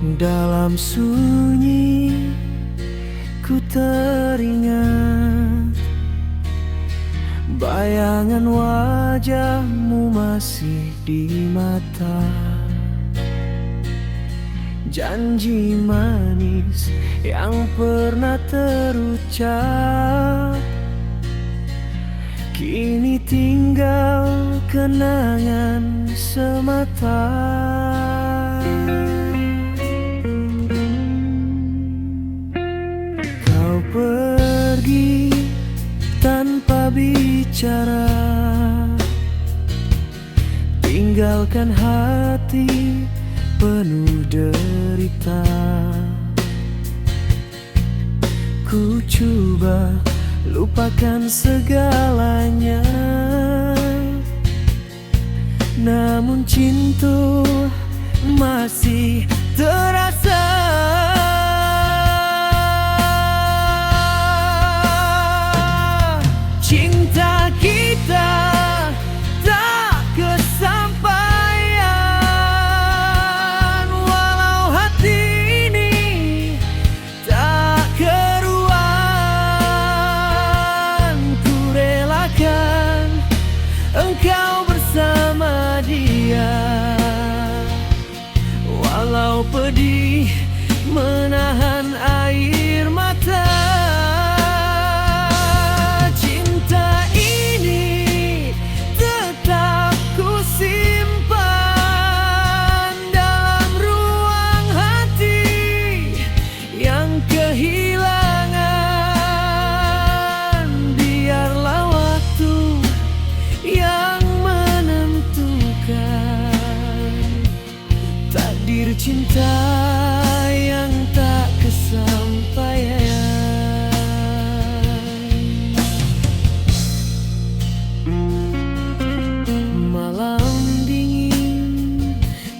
Dalam sunyi ku teringat bayangan wajahmu masih di mata. Janji manis yang pernah terucap kini tinggal kenangan semata. Kau pergi tanpa bicara, tinggalkan hati penuh derita. Ku coba lupakan segalanya, namun cinta masih terasa. Cinta kita tak kesampaian, walau hati ini tak keruan. Ku relakan engkau bersama dia, walau pedih menahan air mata. Cinta yang tak kesampaian. Malam dingin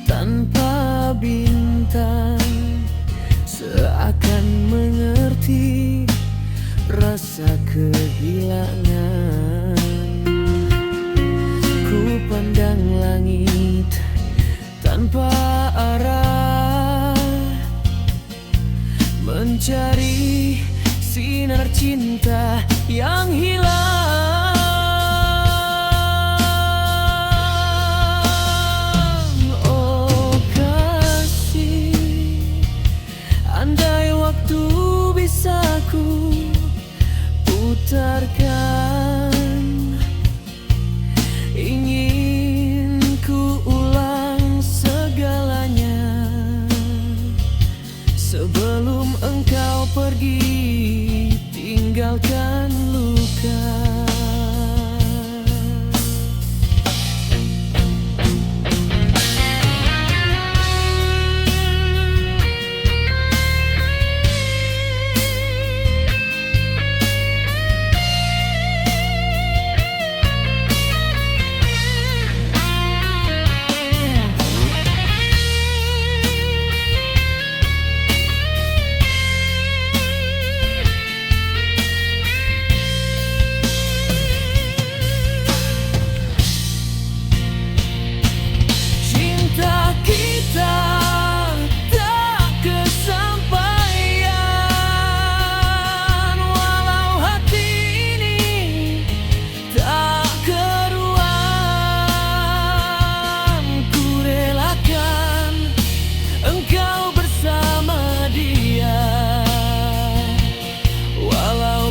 tanpa bintang seakan mengerti rasa kehilangan. Ku pandang langit tanpa arah, mencari sinar cinta yang hilang. Oh kasih, andai waktu bisa ku putarkan, ingin ku ulang segalanya sebelum engkau pergi tinggalkan luka.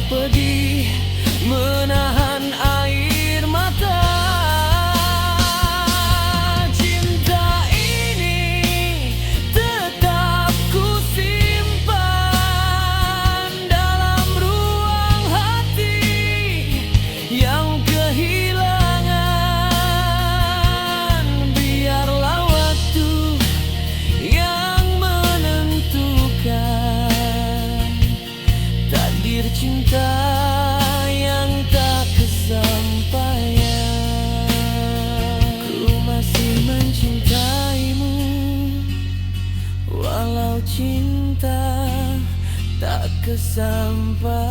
Pedih menahan air mata. Cinta ini tetap ku simpan dalam ruang hati yang kehilangan. Biarlah waktu yang menentukan takdir cinta yang tak kesampaian. Ku masih mencintaimu, walau cinta tak kesampaian.